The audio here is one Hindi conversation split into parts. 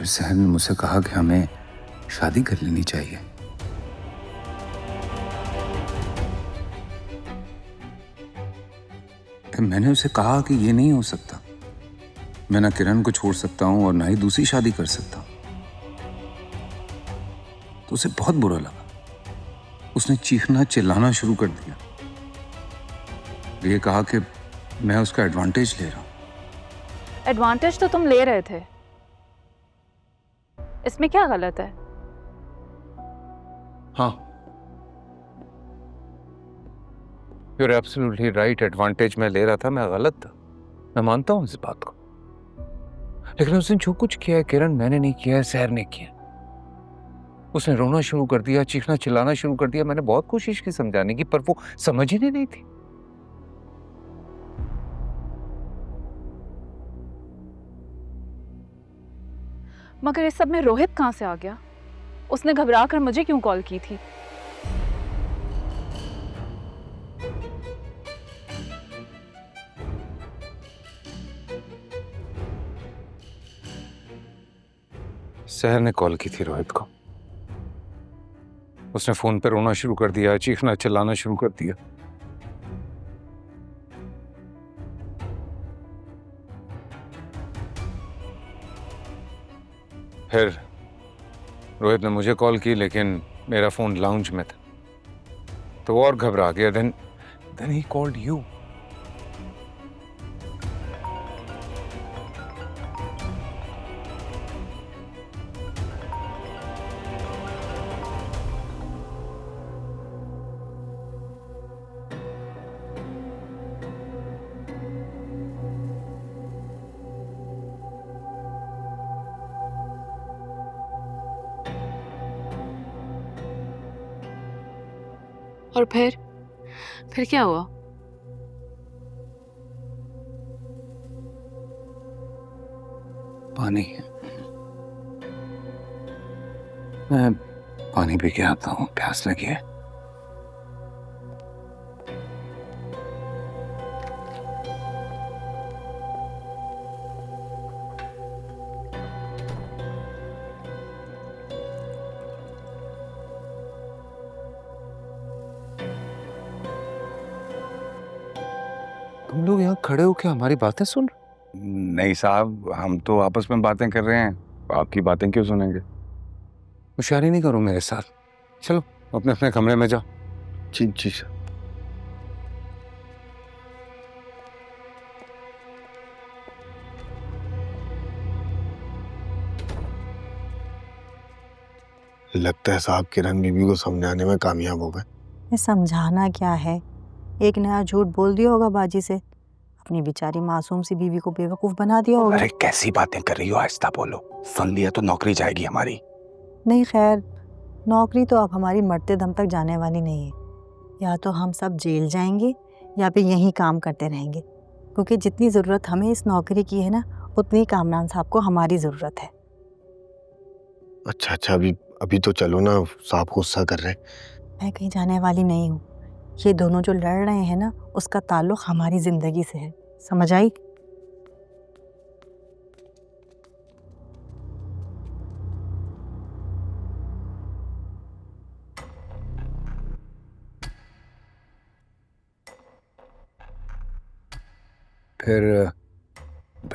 फिर सहर ने मुझसे कहा कि हमें शादी कर लेनी चाहिए। फिर मैंने उसे कहा कि ये नहीं हो सकता, मैं ना किरण को छोड़ सकता हूं और ना ही दूसरी शादी कर सकता हूं। तो उसे बहुत बुरा लगा, उसने चीखना चिल्लाना शुरू कर दिया। ये कहा कि मैं उसका एडवांटेज ले रहा हूं। एडवांटेज तो तुम ले रहे थे, इसमें क्या गलत है? हाँ, You're absolutely right, एडवांटेज मैं ले रहा था, मैं गलत था, मैं मानता हूं इस बात को। लेकिन उसने जो कुछ किया है किरण, मैंने नहीं किया है, सहर ने किया। उसने रोना शुरू कर दिया, चीखना चिल्लाना शुरू कर दिया। मैंने बहुत कोशिश की समझाने की, पर वो समझ ही नहीं थी। मगर इस सब में रोहित कहां से आ गया? उसने घबरा कर मुझे क्यों कॉल की थी? सहर ने कॉल की थी रोहित को। उसने फोन पे रोना शुरू कर दिया, चीखना चिल्लाना शुरू कर दिया। फिर रोहित ने मुझे कॉल की, लेकिन मेरा फोन लाउंज में था, तो वो और घबरा गया। Then he called you. और फिर क्या हुआ? पानी, मैं पानी पी के आता हूँ, प्यास लगी है। तुम लोग यहाँ खड़े होके हमारी बातें सुन रहे? नहीं साहब, हम तो आपस में बातें कर रहे हैं, आपकी बातें क्यों सुनेंगे? होशियारी नहीं करो मेरे साथ, चलो अपने अपने कमरे में जाओ। जी जी सर। लगता है साहब किरण बीबी को समझाने में कामयाब हो गए। समझाना क्या है, एक नया झूठ बोल दिया होगा बाजी से, अपनी बेचारी मासूम सी बीवी को बेवकूफ बना दिया होगा। अरे कैसी बातें कर रही हो, आहिस्ता बोलो, सुन लिया तो नौकरी जाएगी हमारी। नहीं खैर, नौकरी तो अब हमारी मरते दम तक जाने वाली नहीं है। या तो हम सब जेल जाएंगे या फिर यहीं काम करते रहेंगे, क्योंकि जितनी ज़रूरत हमें इस नौकरी की है ना, उतनी कामरान साहब को हमारी ज़रूरत है। अच्छा, अभी तो चलो ना, साहब गुस्सा कर रहे हैं। मैं कहीं जाने वाली नहीं हूँ। ये दोनों जो लड़ रहे हैं ना, उसका ताल्लुक हमारी ज़िंदगी से है, समझ आई? फिर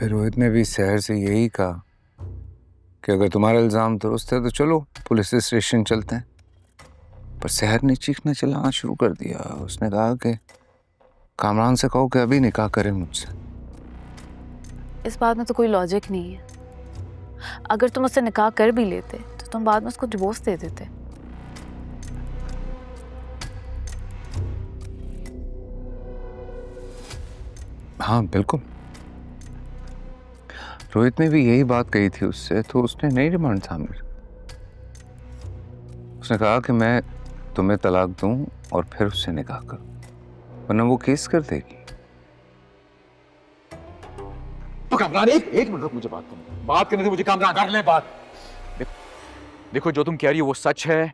रोहित ने भी सहर से यही कहा कि अगर तुम्हारा इल्ज़ाम दुरुस्त है तो चलो पुलिस स्टेशन चलते हैं। पर सहर ने चीखना चिल्लाना शुरू कर दिया। उसने कहा कि कामरान से कहो कि अभी निकाह करें मुझसे। इस बात में तो कोई लॉजिक नहीं है। अगर तुम उससे निकाह कर भी लेते तो तुम बाद में उसको डिवोर्स दे देते। हाँ बिल्कुल, रोहित ने भी यही बात कही थी उससे, तो उसने नहीं डिमांड था मेरा। उसने कहा कि मैं तुम्हें तलाक दूं और फिर उससे निकाह करूं, वरना वो केस कर देगी। तो कामरान एक मिनट रुक, मुझे बात करने दे मुझे। कामरान कर ले बात। देखो जो तुम कह रही हो वो सच है,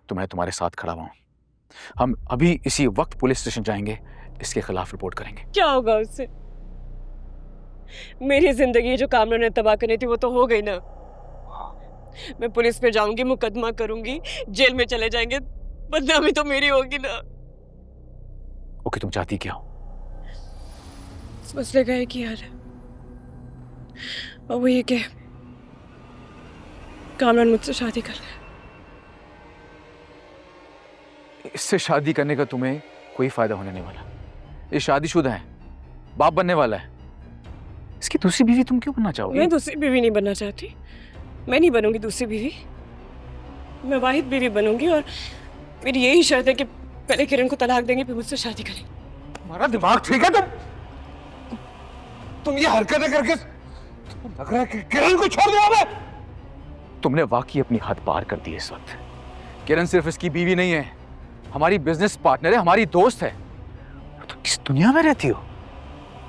तो मैं तुम्हारे साथ खड़ा हुआ हूं। हम अभी इसी वक्त पुलिस स्टेशन जाएंगे, इसके खिलाफ रिपोर्ट करेंगे। क्या होगा उससे? मेरी जिंदगी जो कामरान ने तबाह करनी थी वो तो हो गई ना। मैं पुलिस पे जाऊंगी, मुकदमा करूंगी, जेल में चले जाएंगे, बदनामी तो मेरी होगी ना। ओके, तुम चाहती क्या हो? इस मसले का एक ही हल है, और वो ये कि कामरान मुझसे शादी कर ले। इससे शादी करने का तुम्हें कोई फायदा होने नहीं वाला। ये शादीशुदा है, बाप बनने वाला है। इसकी दूसरी बीवी तुम क्यों बनना चाहोगी? मैं दूसरी बीवी नहीं बनना चाहती, मैं नहीं बनूंगी दूसरी बीवी, मैं वाहिद बीवी बनूंगी। और मेरी यही शर्त है कि पहले किरण को तलाक देंगे, फिर मुझसे शादी करेंगे। तुम्हारा दिमाग ठीक है? तुम ये हरकतें करके लग रहा है कि किरण को छोड़ दो। मैं तुमने वाकई अपनी हद पार कर दी इस वक्त। किरण सिर्फ इसकी बीवी नहीं है, हमारी बिजनेस पार्टनर है, हमारी दोस्त है। तुम किस दुनिया में रहती हो?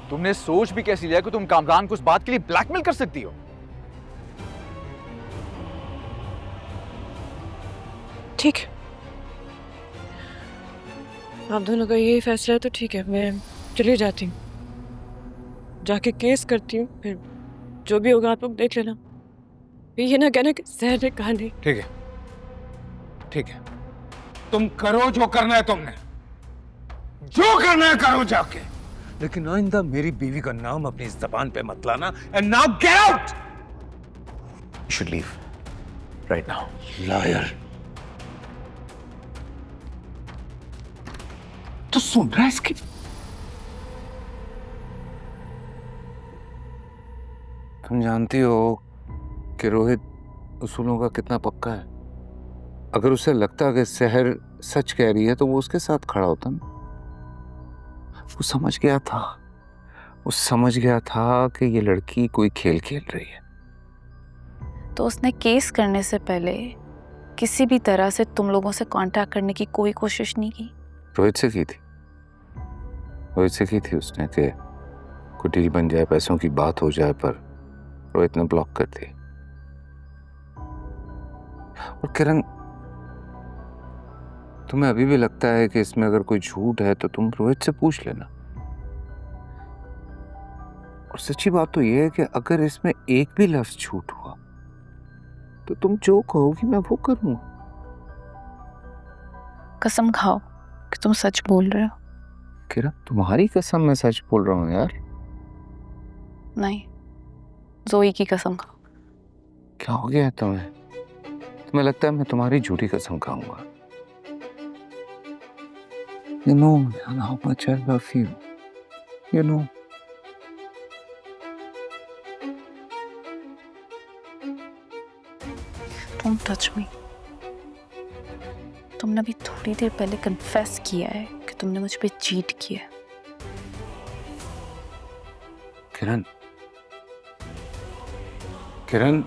तुमने सोच भी कैसी लिया कि तुम कामरान को उस बात के लिए ब्लैकमेल कर सकती हो? ठीक है, आप दोनों का यही फैसला है तो ठीक है, मैं चली जाती हूँ, जाके केस करती हूँ, फिर जो भी होगा आप लोग देख लेना। फिर ये ना कहना कि सहर ने कहा नहीं। ठीक है, ठीक है, तुम करो जो करना है, तुमने जो करना है करो जाके, लेकिन आइंदा मेरी बीवी का नाम अपनी जबान पे मत लाना। And now get out. You should leave right now. Liar. तो सुन रहा है इसकी? तुम जानती हो कि रोहित उसूलों का कितना पक्का है। अगर उसे लगता कि सहर सच कह रही है तो वो उसके साथ खड़ा होता ना। वो समझ गया था, वो समझ गया था कि ये लड़की कोई खेल खेल रही है। तो उसने केस करने से पहले किसी भी तरह से तुम लोगों से कांटेक्ट करने की कोई कोशिश नहीं की? रोहित से की थी, रोहित से की थी उसने कि कोई डील बन जाए, पैसों की बात हो जाए, पर रोहित ने ब्लॉक कर दी। और किरण, तुम्हें अभी भी लगता है कि इसमें अगर कोई झूठ है तो तुम रोहित से पूछ लेना। और सच्ची बात तो यह है कि अगर इसमें एक भी लफ्ज झूठ हुआ तो तुम जो कहोगी मैं वो करूंगा। कसम खाओ कि तुम सच बोल रहे हो। किरण, तुम्हारी कसम मैं सच बोल रहा हूँ यार। नहीं, जोई की कसम खाओ। क्या हो गया है तुम्हें? तुम्हें लगता है मैं तुम्हारी झूठी कसम खाऊंगा? You know how much I love you. You know. Don't touch me. तुमने अभी थोड़ी देर पहले कन्फेस किया है कि तुमने मुझ पे चीट किया। किरण, किरण,